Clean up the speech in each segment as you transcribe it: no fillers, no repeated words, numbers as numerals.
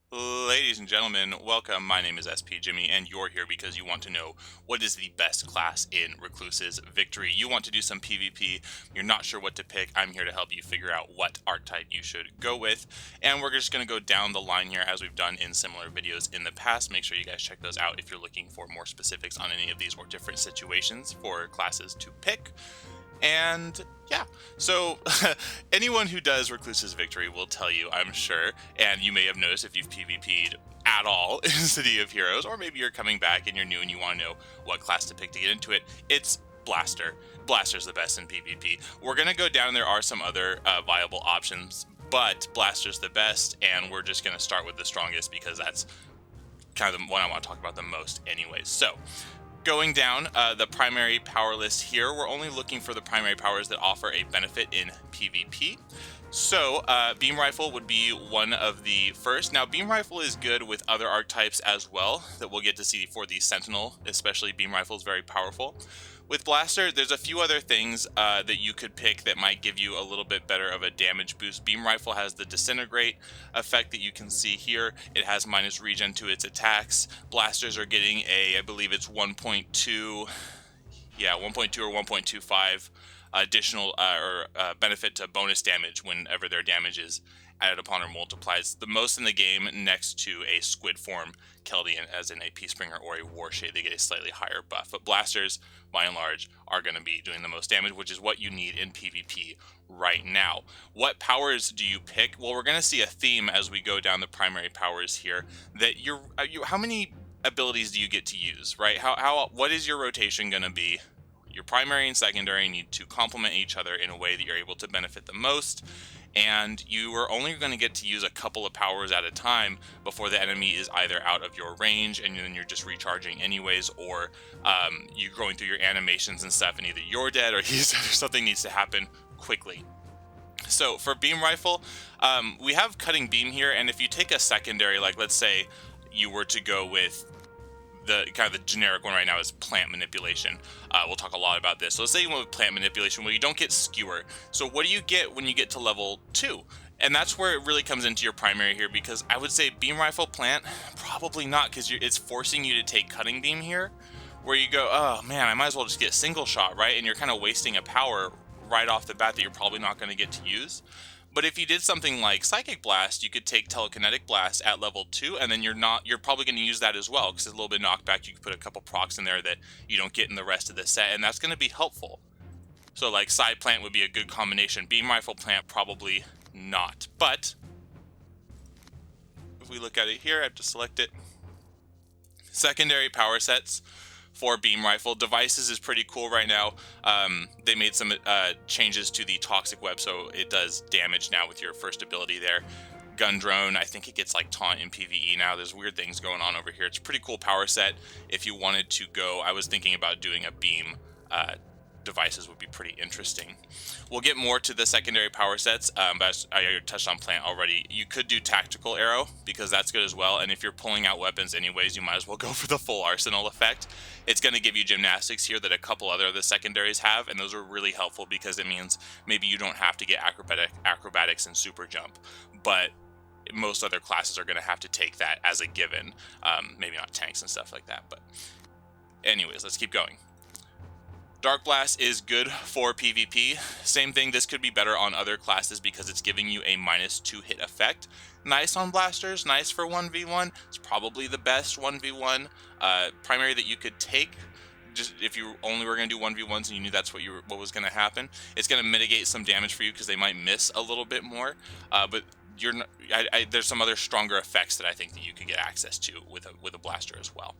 Ladies and gentlemen, welcome. My name is SP Jimmy, and you're here because you want to know what is the best class in Recluse's Victory. You want to do some PvP, you're not sure what to pick. I'm here to help you figure out what archetype you should go with, and we're just going to go down the line here as we've done in similar videos in the past. Make sure you guys check those out if you're looking for more specifics on any of these or different situations for classes to pick. And yeah, so anyone who does Recluse's Victory will tell you, I'm sure, and you may have noticed if you've PvP'd at all in City of Heroes, or maybe you're coming back and you're new and you want to know what class to pick to get into it, it's Blaster. Blaster's the best in PvP. We're going to go down, there are some other viable options, but Blaster's the best, and we're just going to start with the strongest because that's kind of the one I want to talk about the most anyways. So, going down the primary power list here, we're only looking for the primary powers that offer a benefit in PvP. So Beam Rifle would be one of the first. Now Beam Rifle is good with other archetypes as well that we'll get to see for the Sentinel, especially Beam Rifle is very powerful. With Blaster, there's a few other things that you could pick that might give you a little bit better of a damage boost. Beam Rifle has the Disintegrate effect that you can see here. It has minus regen to its attacks. Blasters are getting I believe it's 1.2, yeah, 1.2 or 1.25 additional benefit to bonus damage whenever their damage is added upon or multiplies. The most in the game next to a Squid form Keldian, as in a Peacebringer or a Warshade, they get a slightly higher buff. But Blasters, by and large, are going to be doing the most damage, which is what you need in PvP right now. What powers do you pick? Well, we're going to see a theme as we go down the primary powers here, that how many abilities do you get to use, right? What is your rotation going to be? Your primary and secondary need to complement each other in a way that you're able to benefit the most, and you are only going to get to use a couple of powers at a time before the enemy is either out of your range and then you're just recharging anyways, or you're going through your animations and stuff and either you're dead or he's dead or something needs to happen quickly. So for Beam Rifle, we have Cutting Beam here, and if you take a secondary, like let's say you were to go with the kind of the generic one right now is Plant Manipulation. We'll talk a lot about this. So let's say you went with Plant Manipulation, well, you don't get Skewer. So what do you get when you get to level 2? And that's where it really comes into your primary here, because I would say Beam Rifle Plant, probably not, because it's forcing you to take Cutting Beam here, where you go, oh man, I might as well just get Single Shot, right? And you're kind of wasting a power right off the bat that you're probably not going to get to use. But if you did something like Psychic Blast, you could take Telekinetic Blast at level 2, and then you're probably going to use that as well, because it's a little bit knockback. You can put a couple procs in there that you don't get in the rest of the set, and that's going to be helpful. So like Side Plant would be a good combination. Beam Rifle Plant, probably not. But if we look at it here, I have to select it. Secondary power sets for Beam Rifle. Devices is pretty cool right now. They made some changes to the Toxic Web, so it does damage now with your first ability there. Gun Drone, I think it gets like taunt in PvE now. There's weird things going on over here. It's a pretty cool power set. If you wanted to go, I was thinking about doing a beam. Devices would be pretty interesting. We'll get more to the secondary power sets, but I touched on Plant already. You could do Tactical Arrow, because that's good as well, and if you're pulling out weapons anyways, you might as well go for the full arsenal effect. It's going to give you gymnastics here that a couple other of the secondaries have, and those are really helpful because it means maybe you don't have to get acrobatics and super jump, but most other classes are going to have to take that as a given. Maybe not tanks and stuff like that, but anyways, let's keep going. Dark Blast is good for PvP. Same thing, this could be better on other classes because it's giving you a -2 hit effect. Nice on Blasters, nice for 1v1. It's probably the best 1v1 primary that you could take. Just if you only were going to do 1v1s and you knew that's what was going to happen. It's going to mitigate some damage for you because they might miss a little bit more. But there's some other stronger effects that I think that you could get access to with a Blaster as well.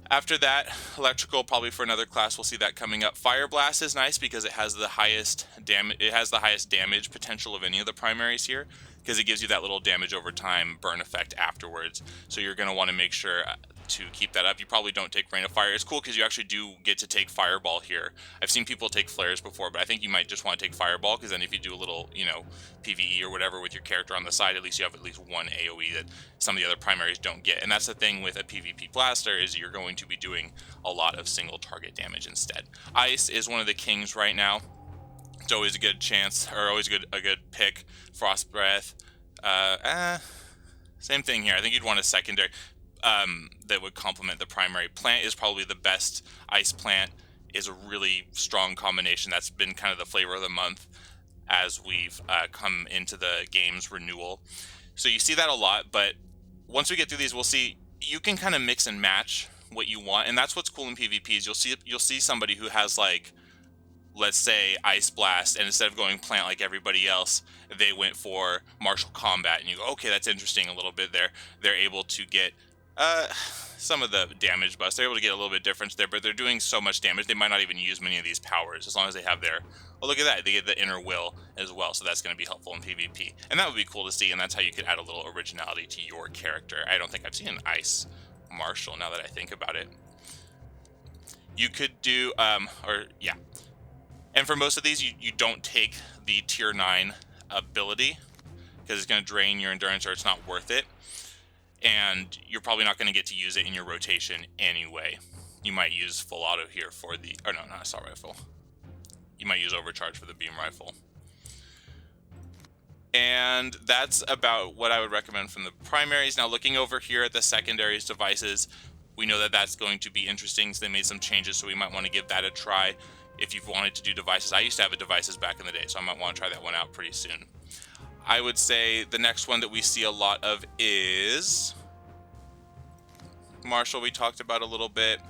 After that, Electrical, probably for another class, we'll see that coming up. Fire Blast is nice because it has the highest damage potential of any of the primaries here, because it gives you that little damage over time burn effect afterwards. So you're going to want to make sure to keep that up. You probably don't take Rain of Fire. It's cool because you actually do get to take Fireball here. I've seen people take Flares before, but I think you might just want to take Fireball, because then if you do a little, PvE or whatever with your character on the side, at least you have at least one AoE that some of the other primaries don't get. And that's the thing with a PvP Blaster, is you're going to be doing a lot of single target damage instead. Ice is one of the kings right now. It's always a good chance, or always a good pick. Frost Breath. Same thing here. I think you'd want a secondary that would complement the primary. Plant is probably the best. Ice Plant is a really strong combination. That's been kind of the flavor of the month as we've come into the game's renewal. So you see that a lot, but once we get through these, we'll see you can kind of mix and match what you want, and that's what's cool in PvP is you'll see somebody who has, like, let's say Ice Blast, and instead of going Plant like everybody else, they went for Martial Combat, and you go, okay, that's interesting a little bit there. They're able to get some of the damage buffs. They're able to get a little bit difference there, but they're doing so much damage, they might not even use many of these powers, as long as they have their, oh, look at that, they get the Inner Will as well, so that's going to be helpful in PvP. And that would be cool to see, and that's how you could add a little originality to your character. I don't think I've seen an Ice Marshal, now that I think about it. You could do, and for most of these, you don't take the tier 9 ability, because it's going to drain your endurance or it's not worth it. And you're probably not going to get to use it in your rotation anyway. You might use full auto here for the, or no, not assault rifle. You might use overcharge for the beam rifle. And that's about what I would recommend from the primaries. Now, looking over here at the secondaries devices, we know that that's going to be interesting. So they made some changes, so we might want to give that a try. If you've wanted to do devices, I used to have a devices back in the day, so I might want to try that one out pretty soon. I would say the next one that we see a lot of is Marshall. We talked about a little bit.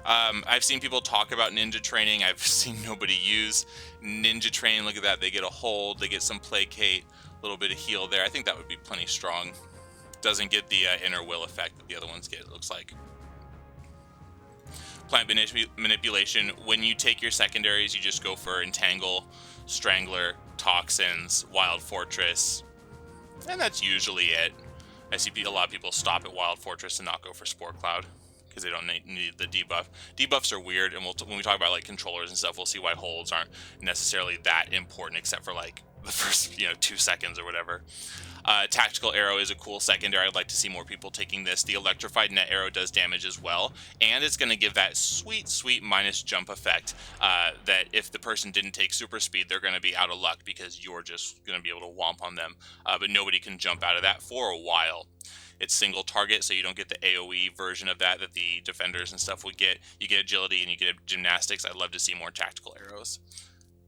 I've seen people talk about ninja training. I've seen nobody use ninja training. Look at that. They get a hold, they get some placate, a little bit of heal there. I think that would be plenty strong. Doesn't get the inner will effect that the other ones get, it looks like. Plant manipulation. When you take your secondaries, you just go for Entangle, Strangler, Toxins, Wild Fortress, and that's usually it. I see a lot of people stop at Wild Fortress and not go for Spore Cloud because they don't need the debuff. Debuffs are weird, and when we talk about like controllers and stuff, we'll see why holds aren't necessarily that important, except for like the first 2 seconds or whatever. Tactical Arrow is a cool secondary. I'd like to see more people taking this. The Electrified Net Arrow does damage as well, and it's going to give that sweet minus jump effect that if the person didn't take super speed, they're going to be out of luck because you're just going to be able to womp on them, but nobody can jump out of that for a while. It's single target, so you don't get the AoE version of that the defenders and stuff would get. You get agility and you get gymnastics. I'd love to see more tactical arrows.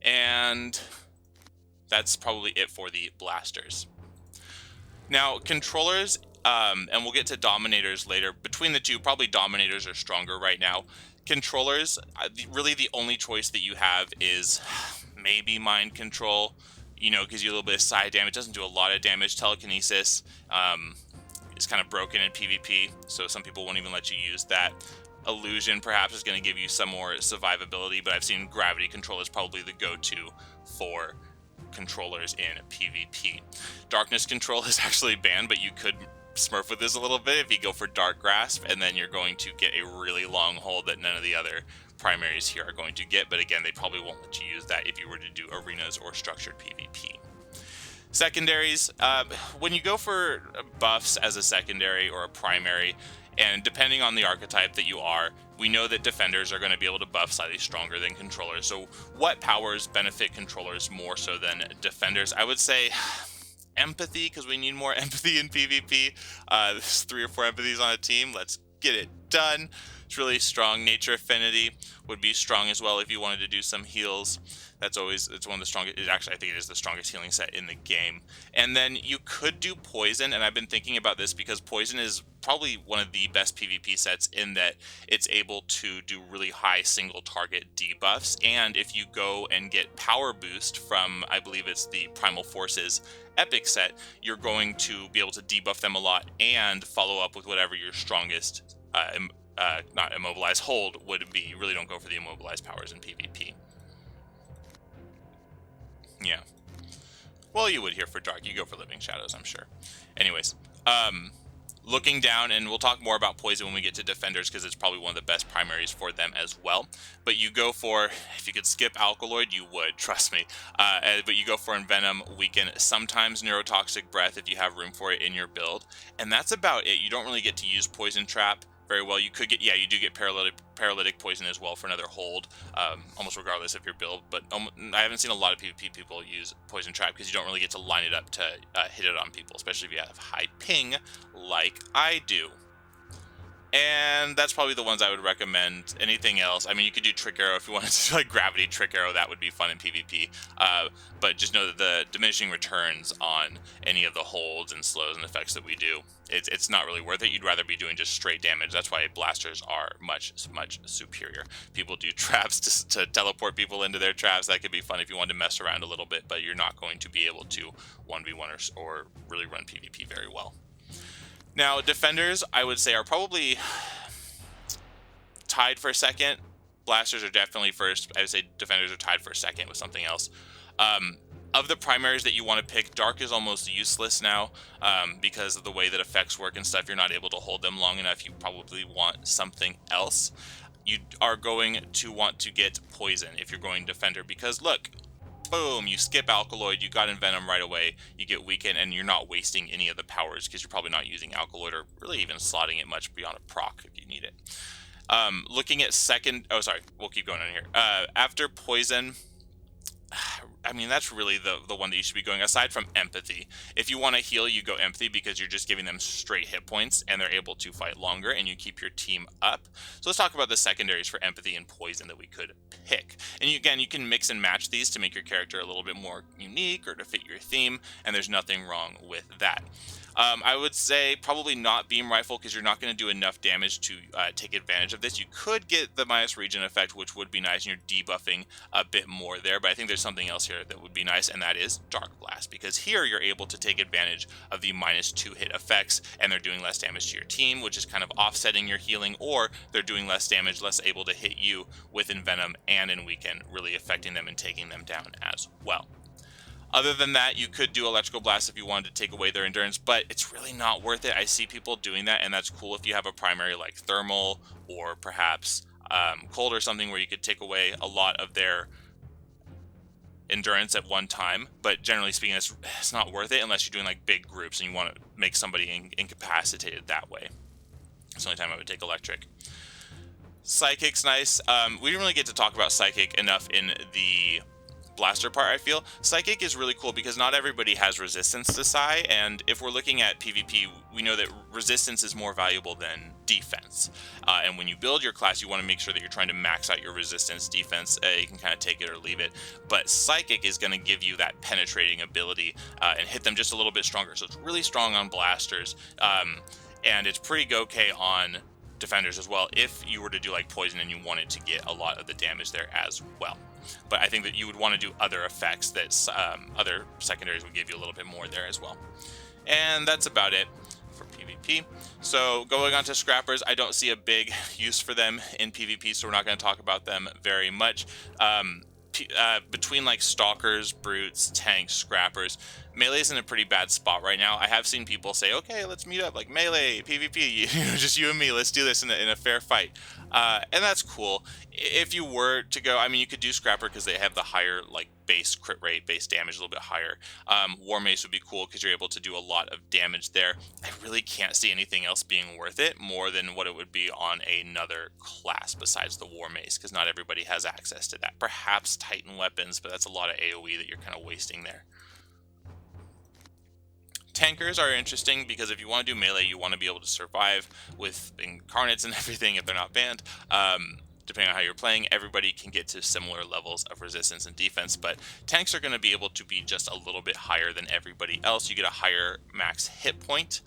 And that's probably it for the blasters. Now, controllers, and we'll get to dominators later. Between the two, probably dominators are stronger right now. Controllers, really the only choice that you have is maybe mind control. Gives you a little bit of side damage. Doesn't do a lot of damage. Telekinesis is kind of broken in PvP, so some people won't even let you use that. Illusion perhaps is going to give you some more survivability, but I've seen gravity control is probably the go-to for controllers in PvP. Darkness control is actually banned, but you could smurf with this a little bit if you go for Dark Grasp, and then you're going to get a really long hold that none of the other primaries here are going to get, but again, they probably won't let you use that if you were to do arenas or structured PvP. Secondaries, when you go for buffs as a secondary or a primary, and depending on the archetype that you are, we know that defenders are going to be able to buff slightly stronger than controllers. So what powers benefit controllers more so than defenders? I would say empathy, because we need more empathy in PvP. There's 3 or 4 empathies on a team. Let's get it done. It's really strong. Nature Affinity would be strong as well if you wanted to do some heals. It's one of the strongest. Actually, I think it is the strongest healing set in the game. And then you could do Poison, and I've been thinking about this because Poison is probably one of the best PvP sets in that it's able to do really high single target debuffs. And if you go and get Power Boost from, I believe it's the Primal Forces Epic set, you're going to be able to debuff them a lot and follow up with whatever your strongest, not immobilize, hold would be. You really don't go for the immobilized powers in PvP. Yeah. Well, you would here for Dark. You go for Living Shadows, I'm sure. Anyways, looking down, and we'll talk more about Poison when we get to Defenders, because it's probably one of the best primaries for them as well. But you go for, if you could skip Alkaloid, you would, trust me. But you go for Envenom, Weaken, sometimes Neurotoxic Breath if you have room for it in your build. And that's about it. You don't really get to use Poison Trap very well. You could get, yeah, you do get paralytic poison as well for another hold, almost regardless of your build. But I haven't seen a lot of PvP people use poison trap because you don't really get to line it up to hit it on people, especially if you have high ping like I do. And that's probably the ones I would recommend. Anything else? I mean, you could do Trick Arrow if you wanted to do like Gravity Trick Arrow. That would be fun in PvP. But just know that the diminishing returns on any of the holds and slows and effects that we do, it's not really worth it. You'd rather be doing just straight damage. That's why blasters are much superior. People do traps to teleport people into their traps. That could be fun if you want to mess around a little bit, but you're not going to be able to 1v1 or really run PvP very well. Now, defenders, I would say, are probably tied for second. Blasters are definitely first. I would say defenders are tied for second with something else. Of the primaries that you want to pick, Dark is almost useless now because of the way that effects work and stuff. You're not able to hold them long enough. You probably want something else. You are going to want to get Poison if you're going Defender because, look, boom, you skip Alkaloid, you got Envenom right away, you get Weaken, and you're not wasting any of the powers because you're probably not using Alkaloid or really even slotting it much beyond a proc if you need it. Looking at second, oh sorry, we'll keep going on here. After Poison, I mean, that's really the one that you should be going, aside from Empathy. If you want to heal, you go Empathy because you're just giving them straight hit points and they're able to fight longer and you keep your team up. So let's talk about the secondaries for Empathy and Poison that we could pick. And again, you can mix and match these to make your character a little bit more unique or to fit your theme, and there's nothing wrong with that. I would say probably not Beam Rifle because you're not going to do enough damage to take advantage of this. You could get the minus regen effect, which would be nice, and you're debuffing a bit more there, but I think there's something else here that would be nice, and that is Dark Blast, because here you're able to take advantage of the -2 hit effects, and they're doing less damage to your team, which is kind of offsetting your healing, or they're doing less damage, less able to hit you with Envenom and in Weaken, really affecting them and taking them down as well. Other than that, you could do Electrical Blast if you wanted to take away their endurance, but it's really not worth it. I see people doing that, and that's cool if you have a primary like Thermal or perhaps Cold or something where you could take away a lot of their endurance at one time, but generally speaking, it's not worth it unless you're doing like big groups and you want to make somebody incapacitated that way. It's the only time I would take Electric. Psychic's nice. We didn't really get to talk about Psychic enough in the Blaster part, I feel. Psychic is really cool because not everybody has resistance to Psi, and if we're looking at PvP, we know that resistance is more valuable than defense. And when you build your class, you want to make sure that you're trying to max out your resistance defense. You can kind of take it or leave it, but Psychic is going to give you that penetrating ability and hit them just a little bit stronger. So it's really strong on blasters, and it's pretty okay on defenders as well if you were to do like Poison and you wanted to get a lot of the damage there as well. But I think that you would want to do other effects that other secondaries would give you a little bit more there as well. And that's about it for PvP. So going on to Scrappers, I don't see a big use for them in PvP, so we're not going to talk about them very much. Between like Stalkers, Brutes, Tanks, Scrappers, Melee is in a pretty bad spot right now. I have seen people say, okay, let's meet up, like Melee, PvP, just you and me, let's do this in a fair fight. And that's cool. If you were to go, I mean, you could do Scrapper because they have the higher like base crit rate, base damage a little bit higher. War Mace would be cool because you're able to do a lot of damage there. I really can't see anything else being worth it more than what it would be on another class besides the War Mace, because not everybody has access to that. Perhaps Titan weapons, but that's a lot of AoE that you're kind of wasting there. Tankers are interesting because if you want to do melee, you want to be able to survive with incarnates and everything if they're not banned. Depending on how you're playing, everybody can get to similar levels of resistance and defense, but tanks are going to be able to be just a little bit higher than everybody else. You get a higher max hit point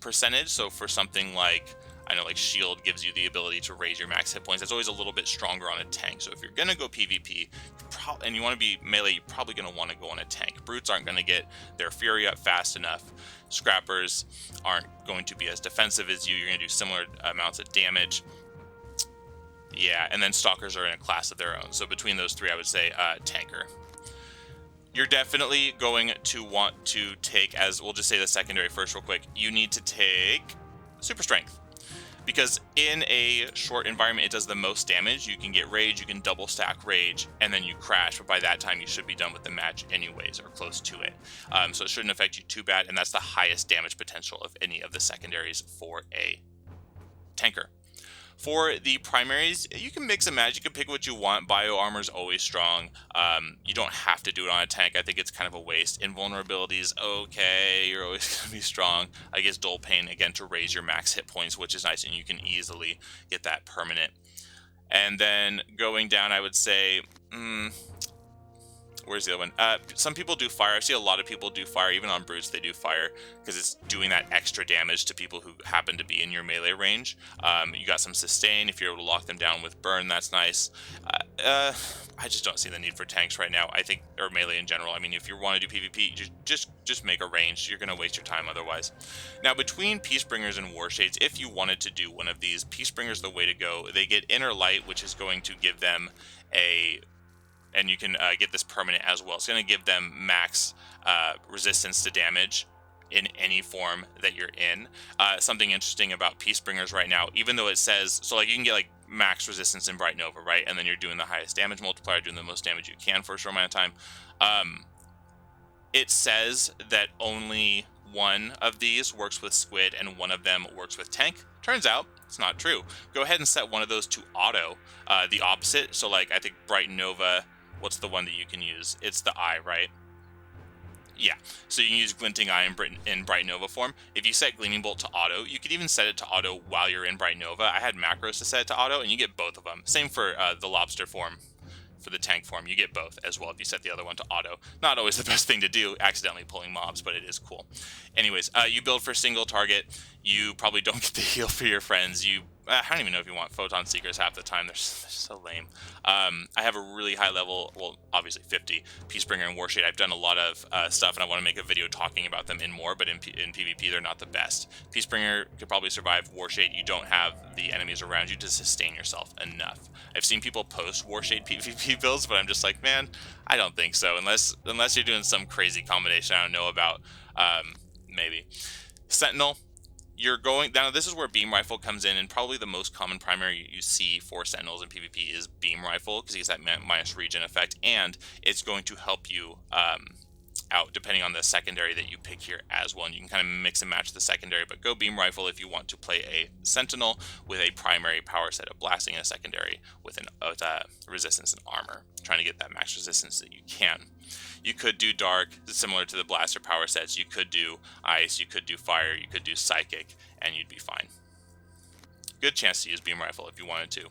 percentage, so for something like, I know like Shield gives you the ability to raise your max hit points. That's always a little bit stronger on a tank. So if you're going to go PvP and you want to be melee, you're probably going to want to go on a tank. Brutes aren't going to get their Fury up fast enough. Scrappers aren't going to be as defensive as you. You're going to do similar amounts of damage. Yeah, and then Stalkers are in a class of their own. So between those three, I would say Tanker. You're definitely going to want to take, as we'll just say the secondary first real quick, you need to take Super Strength. Because in a short environment, it does the most damage. You can get Rage, you can double stack Rage, and then you crash, but by that time you should be done with the match anyways, or close to it. So it shouldn't affect you too bad, and that's the highest damage potential of any of the secondaries for a tanker. For the primaries, you can mix and match. You can pick what you want. Bio armor is always strong. You don't have to do it on a tank. I think it's kind of a waste. Invulnerabilities, okay, you're always going to be strong. I guess Dull Pain, again, to raise your max hit points, which is nice, and you can easily get that permanent. And then going down, I would say, where's the other one? Some people do fire. I see a lot of people do fire. Even on brutes, they do fire because it's doing that extra damage to people who happen to be in your melee range. You got some sustain. If you're able to lock them down with burn, that's nice. I just don't see the need for tanks right now. I think, or melee in general. I mean, if you want to do PvP, just make a range. You're going to waste your time otherwise. Now, between Peacebringers and Warshades, if you wanted to do one of these, Peacebringers the way to go. They get Inner Light, which is going to give them and you can get this permanent as well. It's going to give them max resistance to damage in any form that you're in. Something interesting about Peacebringers right now, even though it says, so like you can get like max resistance in Bright Nova, right? And then you're doing the highest damage multiplier, doing the most damage you can for a short amount of time. It says that only one of these works with Squid and one of them works with Tank. Turns out it's not true. Go ahead and set one of those to auto, the opposite. So like I think Bright Nova, what's the one that you can use? It's the Eye, right? Yeah, so you can use Glinting Eye in Bright Nova form. If you set Gleaming Bolt to auto, you could even set it to auto while you're in Bright Nova. I had macros to set it to auto, and you get both of them. Same for the Lobster form. For the tank form, you get both as well if you set the other one to auto. Not always the best thing to do, accidentally pulling mobs, but it is cool. Anyways, you build for single target. You probably don't get the heal for your friends. I don't even know if you want Photon Seekers half the time. They're so lame. I have a really high level, well, obviously 50, Peacebringer and Warshade. I've done a lot of stuff, and I want to make a video talking about them in more, but in PvP, they're not the best. Peacebringer could probably survive Warshade. You don't have the enemies around you to sustain yourself enough. I've seen people post Warshade PvP builds, but I'm just like, man, I don't think so. Unless you're doing some crazy combination I don't know about, maybe. Sentinel. You're going down. This is where Beam Rifle comes in, and probably the most common primary you see for Sentinels in PvP is Beam Rifle because it's that minus regen effect, and it's going to help you out depending on the secondary that you pick here as well. And you can kind of mix and match the secondary, but go Beam Rifle if you want to play a Sentinel with a primary power set of blasting and a secondary with resistance and armor, trying to get that max resistance that you can. You could do Dark, similar to the Blaster power sets. You could do Ice, you could do Fire, you could do Psychic, and you'd be fine. Good chance to use Beam Rifle if you wanted to.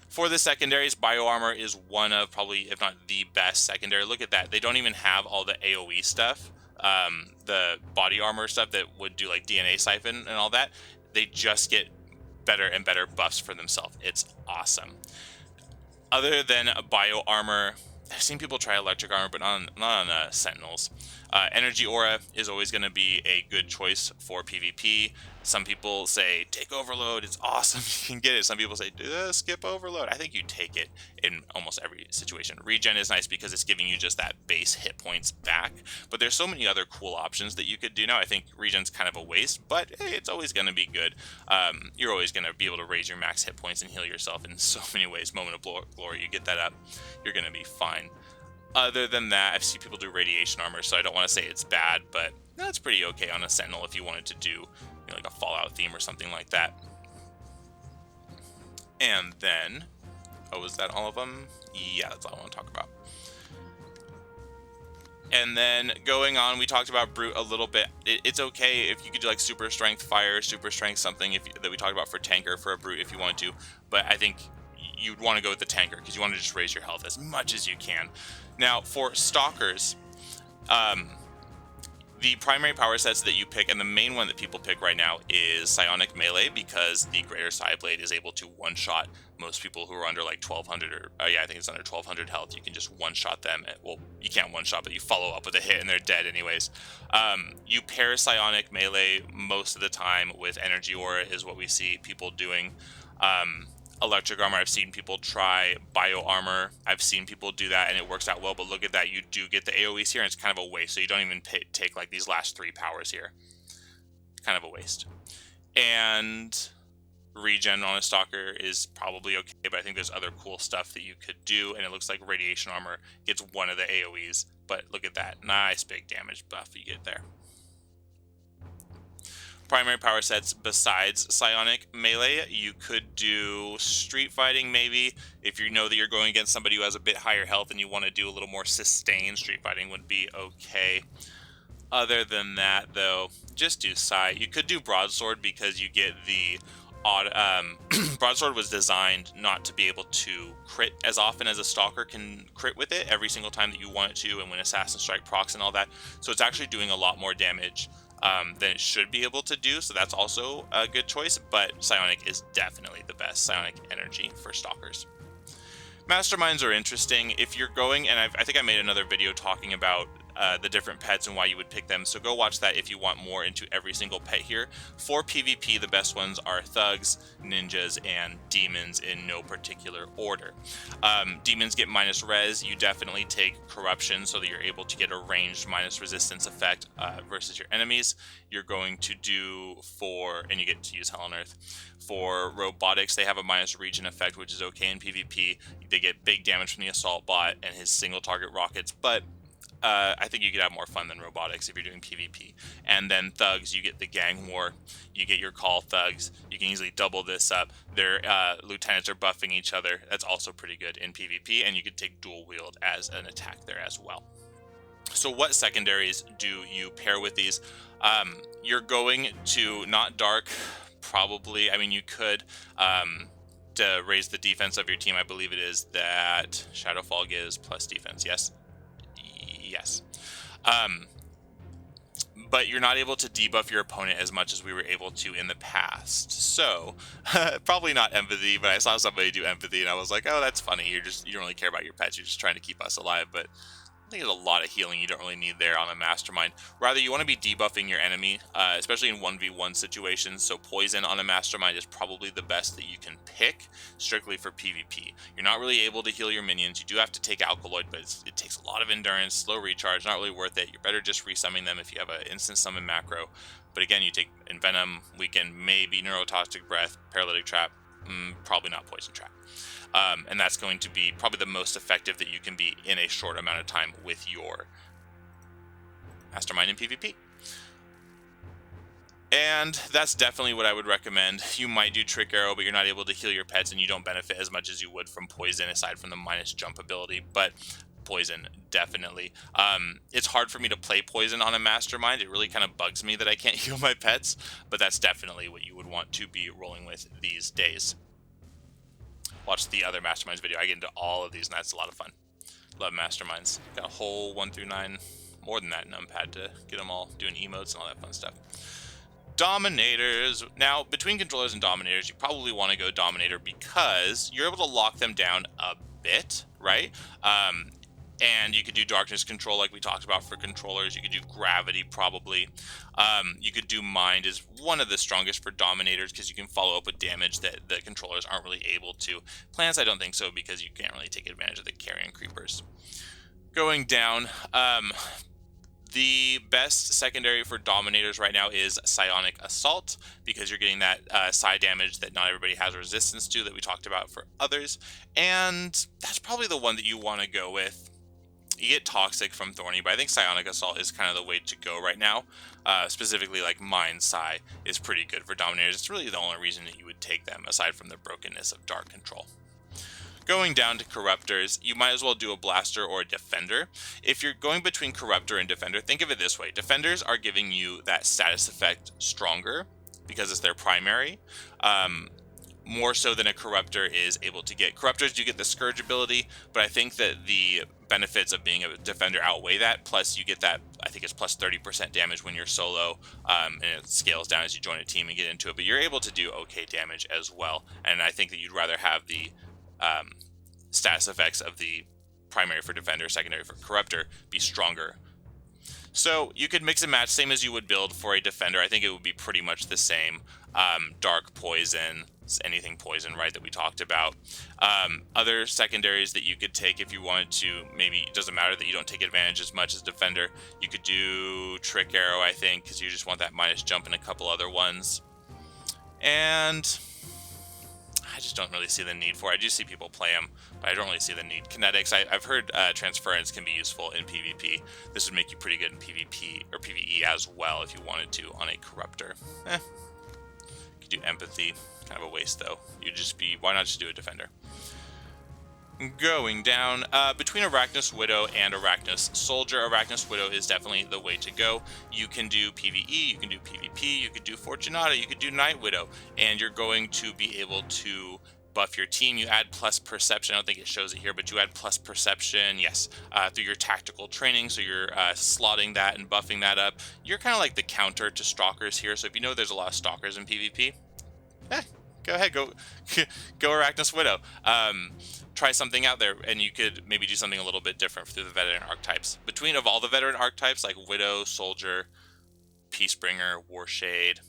For the secondaries, Bio Armor is one of probably, if not the best secondary. Look at that. They don't even have all the AoE stuff, the body armor stuff that would do like DNA Siphon and all that. They just get better and better buffs for themselves. It's awesome. Other than Bio Armor, I've seen people try Electric Armor, but not on Sentinels. Energy Aura is always going to be a good choice for PvP. Some people say, take Overload, it's awesome, you can get it. Some people say, skip Overload. I think you take it in almost every situation. Regen is nice because it's giving you just that base hit points back, but there's so many other cool options that you could do now. I think Regen's kind of a waste, but hey, it's always going to be good. You're always going to be able to raise your max hit points and heal yourself in so many ways. Moment of Glory, you get that up, you're going to be fine. Other than that, I've seen people do Radiation Armor, so I don't want to say it's bad, but that's pretty okay on a Sentinel if you wanted to do like a Fallout theme or something like that. And then, oh, is that all of them? Yeah, that's all I want to talk about. And then going on, we talked about Brute a little bit. It's okay if you could do like Super Strength Fire, Super Strength something that we talked about for Tanker for a Brute if you wanted to, but I think you'd want to go with the Tanker because you want to just raise your health as much as you can. Now, for Stalkers, the primary power sets that you pick, and the main one that people pick right now is Psionic Melee, because the Greater Psi Blade is able to one-shot most people who are under like 1200 or, yeah, I think it's under 1200 health. You can just one-shot them. Well, you can't one-shot, but you follow up with a hit and they're dead anyways. You pair Psionic Melee most of the time with Energy Aura is what we see people doing. Electric Armor, I've seen people try. Bio Armor, I've seen people do that and it works out well, but look at that, you do get the AoEs here and it's kind of a waste, so you don't even take like these last 3 powers here. Kind of a waste. And Regen on a Stalker is probably okay, but I think there's other cool stuff that you could do, and it looks like Radiation Armor gets one of the AoEs, but look at that, nice big damage buff you get there. primary power sets besides Psionic melee. You could do street fighting maybe. If you know that you're going against somebody who has a bit higher health and you want to do a little more sustained, street fighting would be okay. Other than that, though, just do Psi. You could do Broadsword because you get the odd. Broadsword was designed not to be able to crit as often as a Stalker can crit with it every single time that you want it to, and when Assassin Strike procs and all that. So it's actually doing a lot more damage than it should be able to do. So that's also a good choice. But Psionic is definitely the best Psionic energy for Stalkers. Masterminds are interesting. If you're going, and I think I made another video talking about the different pets and why you would pick them, so go watch that if you want more into every single pet here. For PvP, the best ones are thugs, ninjas, and demons in no particular order. Demons get minus res. You definitely take corruption so that you're able to get a ranged minus resistance effect versus your enemies. You're going to do and you get to use Hell on Earth. For robotics, they have a minus region effect, which is okay in PvP. They get big damage from the assault bot and his single target rockets, but I think you could have more fun than robotics if you're doing PvP. And then thugs, you get the gang war, you get your call thugs. You can easily double this up. Their lieutenants are buffing each other. That's also pretty good in PvP, and you could take dual wield as an attack there as well. So what secondaries do you pair with these? You're going to not dark, probably. I mean, you could to raise the defense of your team. I believe it is that Shadowfall gives plus defense. Yes. But you're not able to debuff your opponent as much as we were able to in the past. So probably not empathy, but I saw somebody do empathy and I was like, oh, that's funny. You don't really care about your pets. You're just trying to keep us alive. But I think there's a lot of healing you don't really need there on a mastermind. Rather, you want to be debuffing your enemy, especially in 1v1 situations. So poison on a mastermind is probably the best that you can pick, strictly for PvP. You're not really able to heal your minions. You do have to take Alkaloid, but it takes a lot of endurance, slow recharge, not really worth it. You're better just resummoning them if you have an instant summon macro. But again, you take Envenom, Weaken, maybe Neurotoxic Breath, Paralytic Trap, probably not Poison Trap. And that's going to be probably the most effective that you can be in a short amount of time with your mastermind in PvP. And that's definitely what I would recommend. You might do Trick Arrow, but you're not able to heal your pets and you don't benefit as much as you would from Poison, aside from the minus jump ability. But Poison, definitely. It's hard for me to play Poison on a mastermind. It really kind of bugs me that I can't heal my pets, but that's definitely what you would want to be rolling with these days. Watch the other masterminds video. I get into all of these, and that's a lot of fun. Love masterminds. Got a whole 1 through 9, more than that numpad to get them all doing emotes and all that fun stuff. Dominators. Now, between controllers and dominators, you probably want to go Dominator because you're able to lock them down a bit, right? And you could do darkness control like we talked about for controllers. You could do gravity probably. You could do mind is one of the strongest for dominators because you can follow up with damage that the controllers aren't really able to. Plants, I don't think so because you can't really take advantage of the carrion creepers. Going down, the best secondary for dominators right now is Psionic Assault because you're getting that psi damage that not everybody has resistance to that we talked about for others. And that's probably the one that you want to go with. You get Toxic from Thorny, but I think Psionic Assault is kind of the way to go right now. Specifically, like Mind Psi is pretty good for Dominators. It's really the only reason that you would take them, aside from the brokenness of Dark Control. Going down to Corruptors, you might as well do a Blaster or a Defender. If you're going between Corruptor and Defender, think of it this way. Defenders are giving you that status effect stronger because it's their primary. More so than a Corruptor is able to get. Corruptors do get the Scourge ability, but I think that the benefits of being a Defender outweigh that. Plus, you get that, I think it's plus 30% damage when you're solo, and it scales down as you join a team and get into it. But you're able to do okay damage as well, and I think that you'd rather have the status effects of the primary for Defender, secondary for Corruptor be stronger. So you could mix and match, same as you would build for a Defender. I think it would be pretty much the same. Dark Poison, anything poison, right, that we talked about. Other secondaries that you could take if you wanted to, maybe it doesn't matter that you don't take advantage as much as Defender. You could do Trick Arrow, I think, because you just want that minus jump and a couple other ones. And I just don't really see the need for it. I do see people play them, but I don't really see the need. Kinetics, I've heard transference can be useful in PvP. This would make you pretty good in PvP or PvE as well if you wanted to on a corruptor. You could do empathy, kind of a waste though. You'd just be, why not just do a defender? Going down, between Arachnus Widow and Arachnus Soldier, Arachnus Widow is definitely the way to go. You can do PvE, you can do PvP, you could do Fortunata, you could do Night Widow, and you're going to be able to buff your team. You add plus perception. I don't think it shows it here, but you add plus perception, yes, through your tactical training. So you're slotting that and buffing that up. You're kind of like the counter to Stalkers here. So if you know there's a lot of Stalkers in PvP, go ahead, go Arachnus Widow. Try something out there, and you could maybe do something a little bit different through the veteran archetypes. Of all the veteran archetypes, like Widow, Soldier, Peacebringer, Warshade,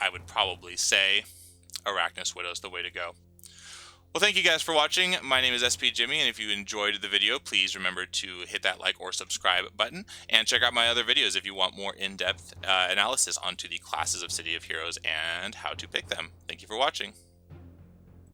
I would probably say Arachnus Widow is the way to go. Well, thank you guys for watching. My name is SP Jimmy, and if you enjoyed the video, please remember to hit that like or subscribe button, and check out my other videos if you want more in-depth analysis onto the classes of City of Heroes and how to pick them. Thank you for watching.